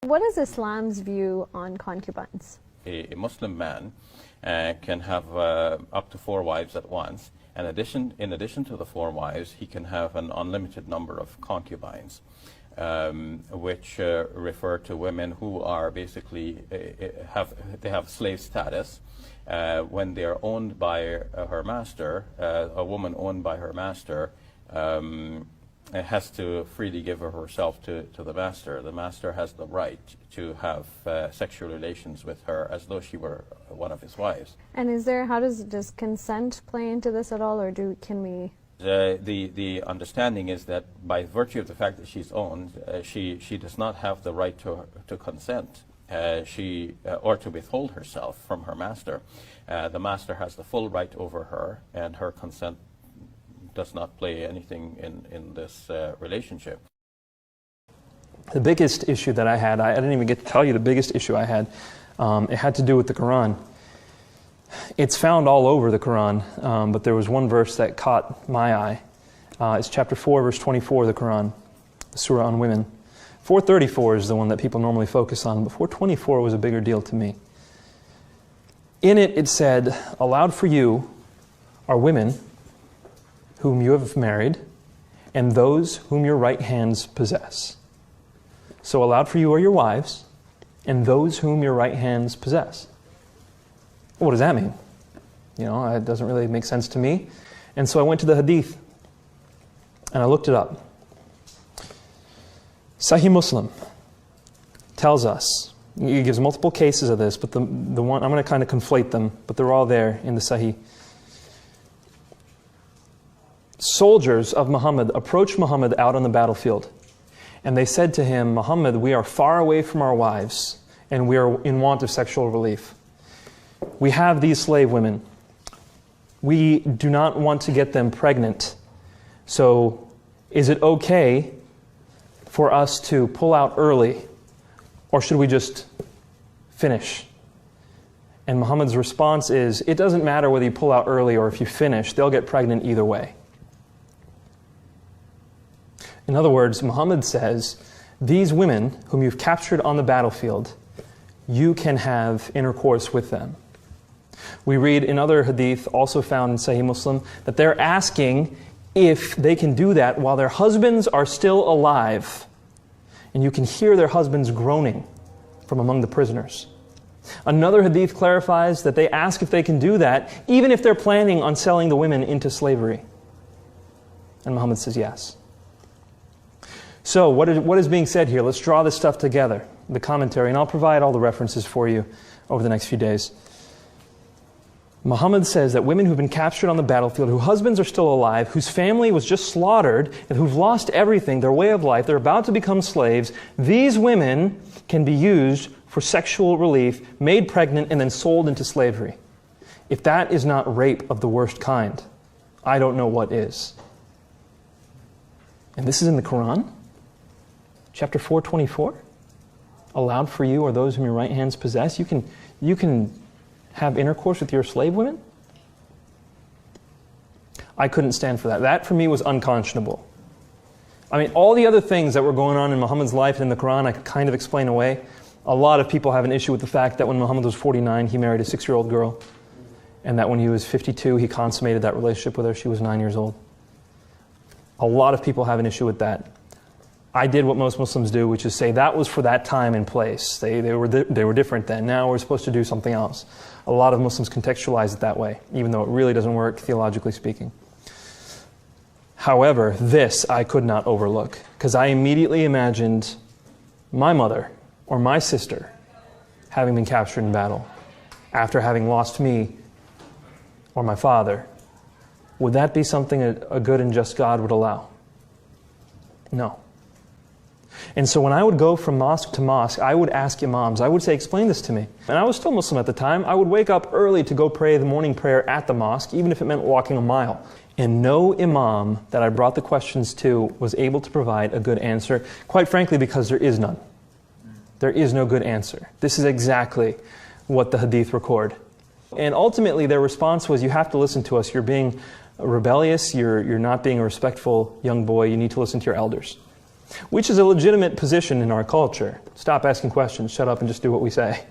What is Islam's view on concubines? A Muslim man can have up to 4 wives at once. And in addition to the 4 wives, he can have an unlimited number of concubines, which refer to women who are basically have slave status. When they are owned by her master, a woman owned by her master has to freely give herself to the master. The master has the right to have sexual relations with her as though she were one of his wives. And how does consent play into this at all, or can we? The understanding is that by virtue of the fact that she's owned, she does not have the right to consent or to withhold herself from her master. The master has the full right over her, and her consent does not play anything in this relationship. The biggest issue that I had, I didn't even get to tell you the biggest issue I had, it had to do with the Quran. It's found all over the Quran, but there was one verse that caught my eye. It's chapter 4, verse 24 of the Quran, the surah on women. 434 is the one that people normally focus on, but 424 was a bigger deal to me. In it, it said, "Allowed for you are women whom you have married, and those whom your right hands possess." So allowed for you are your wives, and those whom your right hands possess. What does that mean? You know, it doesn't really make sense to me. And so I went to the hadith, and I looked it up. Sahih Muslim tells us, he gives multiple cases of this, but the one, I'm going to kind of conflate them, but they're all there in the Sahih. Soldiers of Muhammad approached Muhammad out on the battlefield, and they said to him, "Muhammad, we are far away from our wives, and we are in want of sexual relief. We have these slave women. We do not want to get them pregnant. So is it okay for us to pull out early, or should we just finish?" And Muhammad's response is, it doesn't matter whether you pull out early or if you finish, they'll get pregnant either way. In other words, Muhammad says, these women whom you've captured on the battlefield, you can have intercourse with them. We read in other hadith, also found in Sahih Muslim, that they're asking if they can do that while their husbands are still alive. And you can hear their husbands groaning from among the prisoners. Another hadith clarifies that they ask if they can do that even if they're planning on selling the women into slavery. And Muhammad says yes. So what is being said here? Let's draw this stuff together, the commentary, and I'll provide all the references for you over the next few days. Muhammad says that women who've been captured on the battlefield, whose husbands are still alive, whose family was just slaughtered, and who've lost everything, their way of life, they're about to become slaves, these women can be used for sexual relief, made pregnant, and then sold into slavery. If that is not rape of the worst kind, I don't know what is. And this is in the Quran? Chapter 424? Allowed for you are those whom your right hands possess? You can have intercourse with your slave women? I couldn't stand for that. That for me was unconscionable. I mean, all the other things that were going on in Muhammad's life and in the Quran I could kind of explain away. A lot of people have an issue with the fact that when Muhammad was 49, he married a 6-year-old girl, and that when he was 52, he consummated that relationship with her. She was 9 years old. A lot of people have an issue with that. I did what most Muslims do, which is say that was for that time and place. They were different then. Now we're supposed to do something else. A lot of Muslims contextualize it that way, even though it really doesn't work theologically speaking. However, this I could not overlook, because I immediately imagined my mother or my sister having been captured in battle after having lost me or my father. Would that be something a good and just God would allow? No. And so when I would go from mosque to mosque, I would ask imams, I would say, explain this to me. And I was still Muslim at the time. I would wake up early to go pray the morning prayer at the mosque, even if it meant walking a mile. And no imam that I brought the questions to was able to provide a good answer, quite frankly, because there is none. There is no good answer. This is exactly what the hadith record. And ultimately their response was, you have to listen to us. You're being rebellious. You're not being a respectful young boy. You need to listen to your elders. which is a legitimate position in our culture. Stop asking questions, shut up, and just do what we say.